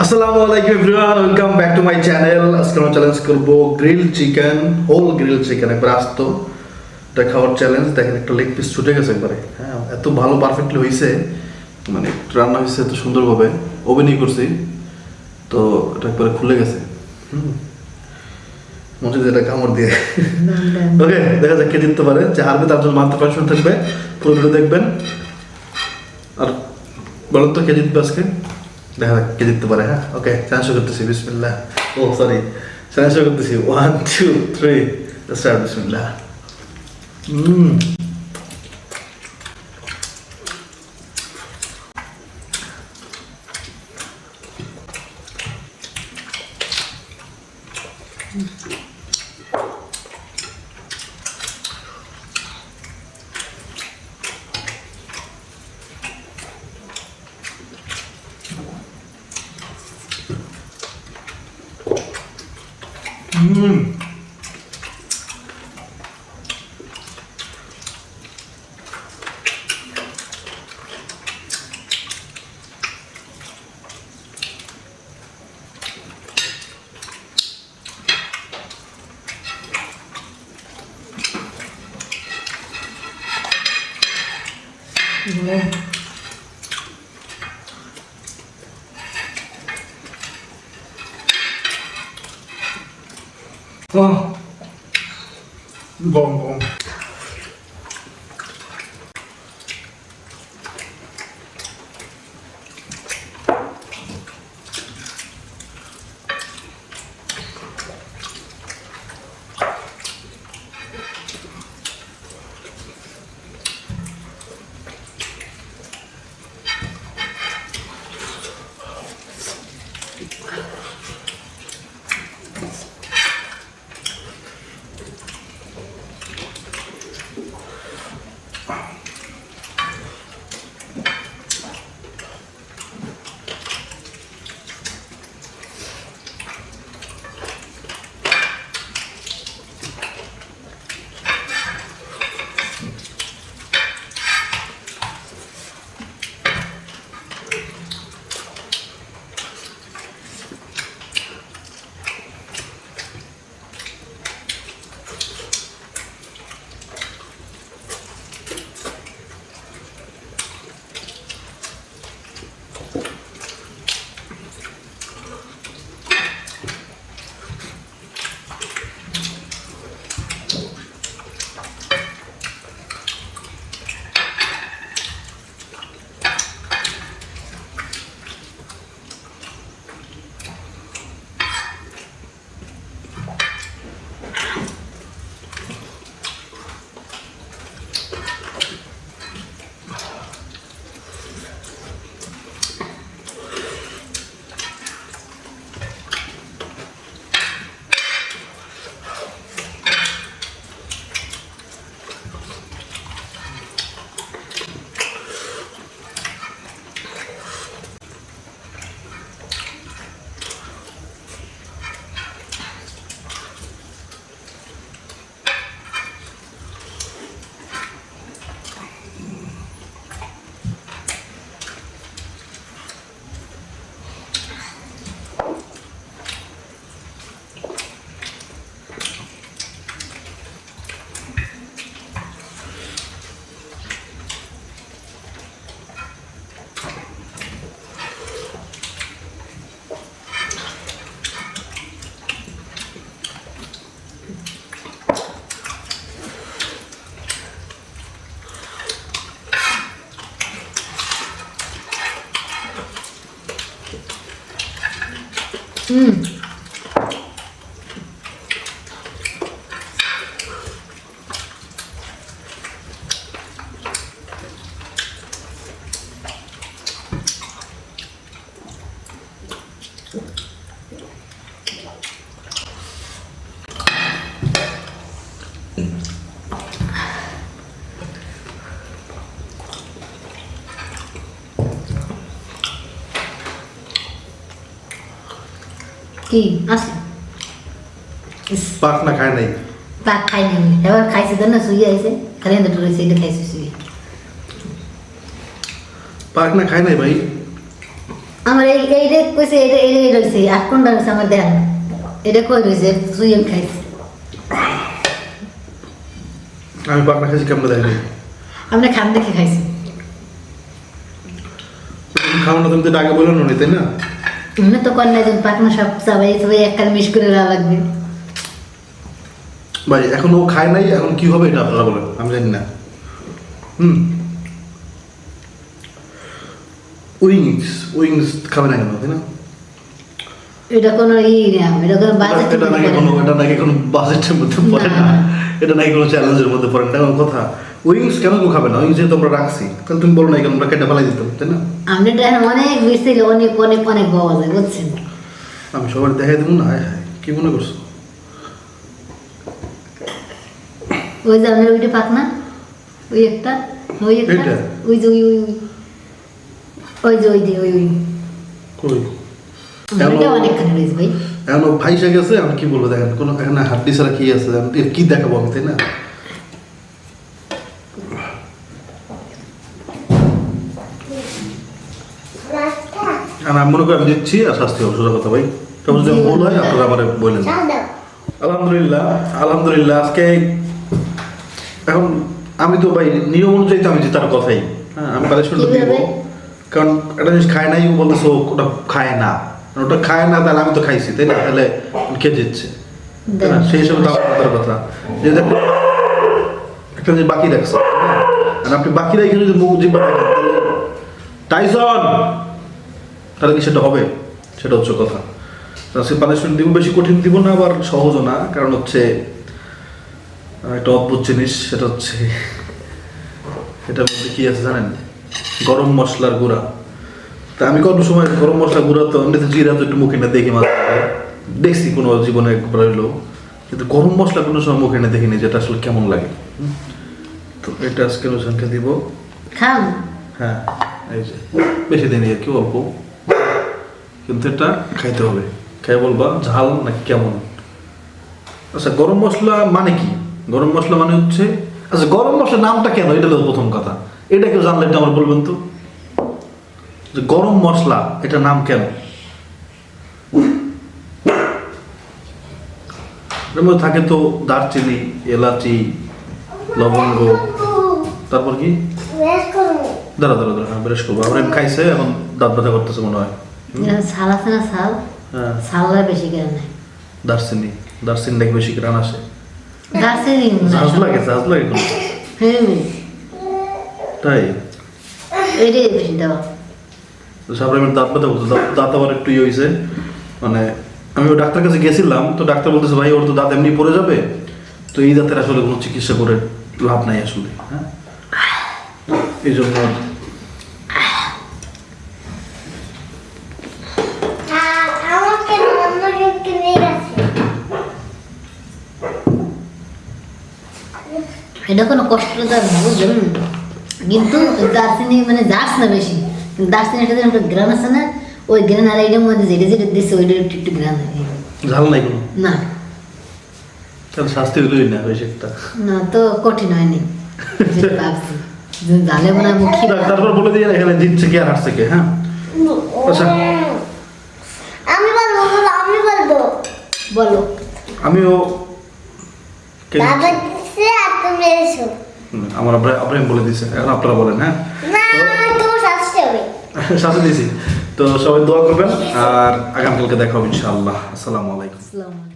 আসসালামু আলাইকুম everyone, welcome back to my channel. আজকে আমরা চ্যালেঞ্জ করব grill chicken, whole grill chicken একবার আস্ত এটা খাওয়ার চ্যালেঞ্জ। দেখেন একটা লেগ পিস ছুটে গেছে একবারে। হ্যাঁ, এত ভালো পারফেক্টলি হয়েছে, মানে রান্না হয়েছে এত সুন্দরভাবে, ওভেনই করছি তো এটা একবারে খুলে গেছে। মনে হচ্ছে এটা কামড় দিয়ে। ওকে, দেখা যাক কে জিততে পারে। যে হারবে তার জন্য মাত্র পার্সন থাকবে, পুরো ভিডিও দেখবেন। আর বলেন তো কে জিতবে আজকে, দেখা যাক কে জিততে পারে। হ্যাঁ, ওকে, চ্যালেঞ্জ করতেছি। বিসমিল্লাহ। ও সরি, চ্যালেঞ্জ করতেছি। 1 2 3 স্টার্ট। বিসমিল্লাহ। গরম গরম। কি আছে পাক না খায় নাই, পাক খাই নাই, এবার খাইছে তো না, শুয়ে আছে খালি দুটো রয়েছে, এটা খাইছে শুয়ে। পাক না খায় নাই ভাই, আমার এইটা কইছে এইটা রয়েছে আর কোনটা রয়েছে আমার দেন এটা কই রয়েছে সুই আমি খাইছি আমি পাকনা খাইছি কেমন দেখাই আমরা খান দেখে খাইছি খাওয়া না তুমি তো আগে বললো নি তাই না এমনি তো কন্যা একজন পাকনা সব সবাই সবাই একখানে মিশ করে দেওয়া লাগবে ভাই এখন ও খায় নাই এখন কি হবে এটা আপনারা বলেন আমি জানি না উইংস খাবে না কেন তাই না এটা কোনো না এটা কোনো বাজেট এটা নাকি কোনো বাজেটের মধ্যে পড়ে না এটা নাকি কোনো চ্যালেঞ্জের মধ্যে পড়ে না এটা কোনো কথা উইংস কেন কেউ খাবে না উইংস যেহেতু আমরা রাখছি তাহলে তুমি বলো না কেন আমরা কেটে ফেলাই দিতাম তাই না আপনি দেখেন অনেক বেশি অনেক অনেক অনেক পাওয়া যায় বুঝছেন আমি সবার দেখাই দেবো না হায় হায় কি মনে করছো ওই যে আপনার ওইটা পাক না ওই একটা এইটা? ওই যে ওই যে ওই যে ওই কই ওইটা অনেকখানি রয়েছে ভাই এখন ও ভাইসা গেছে আমি কি বলবো দেখেন কোনো এখানে হাড্ডি ছাড়া কি আছে এর কি দেখাবো আমি তাই না আর আমি মনে করি আমি দিচ্ছি আর শাস্তি হবে সোজা কথা ভাই কেমন যদি ভুল হয় আপনারা আমার বললেন আলহামদুলিল্লাহ আলহামদুলিল্লাহ আজকে এখন আমি তো ভাই নিয়ম অনুযায়ী তো আমি জেতার কথাই হ্যাঁ আমি পানিশমেন্ট দিব কারণ একটা জিনিস খায় নাই ও বলতেছে ওটা খায় না ওটা খায় না তাহলে আমি তো খাইছি তাই না তাহলে কে জিতছে তাই না সেই হিসাবে তো আপনার কথা যে দেখো একটা জিনিস বাকি রাখছে আর আপনি বাকি রেখে যদি মুখ জিব্বা রাখেন তাহলে টাইসন তাহলে কি সেটা হবে সেটা হচ্ছে কথা সে পানিশমেন্ট দিব বেশি কঠিন দিব না আবার সহজও না কারণ হচ্ছে একটা অদ্ভুত জিনিস সেটা হচ্ছে এটার মধ্যে কি আছে জানেন গরম মশলার গুঁড়া তা আমি কোনো সময় গরম মশলা গুঁড়া তো এমনিতে জিরা তো একটু মুখে না দেখি মাঝে দেখছি কোনো জীবনে একবার হইলো কিন্তু গরম মশলা কোনো সময় মুখে না দেখিনি যেটা আসলে কেমন লাগে তো এটা আজকে রোশনকে দিব খান হ্যাঁ এই যে বেশি দিনই আর কি অল্প কিন্তু এটা খাইতে হবে খাই বলবা ঝাল না কেমন আচ্ছা গরম মশলা মানে কি গরম মশলা মানে হচ্ছে আচ্ছা গরম মশলার নামটা কেন এটা হলো প্রথম কথা এটা কেউ জানলে এটা আমার বলবেন তো যে গরম মশলা এটা নাম কেন এর মধ্যে থাকে তো দারচিনি এলাচি লবঙ্গ তারপর কি দাঁড়া হ্যাঁ ব্রাশ করবো আমরা খাইছে এখন দাঁত ব্যথা করতেছে মনে হয় ছাল আছে না ছাল হ্যাঁ ছালটা বেশি কেন নাই দারচিনি নাকি বেশি গ্রান আসে দারচিনি ঝাঁজ লাগে কোনো হ্যাঁ তাই এইটাই বেশি দেওয়া তারপরে আমি দাঁত ব্যথা করতো দাঁত আবার একটু ইয়ে হয়েছে মানে আমি ওই ডাক্তার কাছে গেছিলাম তো ডাক্তার বলতেছে ভাই ওর তো দাঁত এমনি পড়ে যাবে তো এই দাঁতের আসলে কোনো চিকিৎসা করে লাভ নাই আসলে হ্যাঁ এই জন্য এটা কোনো কষ্টদার না বুঝলেন কিন্তু দার্চিনি মানে যাস না বেশি দার্চিনি একটা একটা গ্রান আছে না ওই গ্রান আর এইটার মধ্যে যেটা যেটা দিচ্ছে ওইটা একটু একটু গ্রান ঝাল নাই কোনো না তাহলে শাস্তি হলোই না বেশি একটা না তো কঠিন হয়নি যেটা ভাবছি জালে মনে হয় মুখী তারপর বলে দিয়ে এখানে জিতছে কি আর হারছে কে হ্যাঁ আচ্ছা আমি বলবো বলো আমিও বাবা দিছে আর তুমি এসো আমার আব্রাহিম বলে দিছে এখন আপনারা বলেন হ্যাঁ না তোমার শাস্তি হবে শাস্তি দিয়েছি তো সবাই দোয়া করবেন আর আগামীকালকে দেখা হবে ইনশাআল্লাহ আসসালামু আলাইকুম আসসালামু আলাইকুম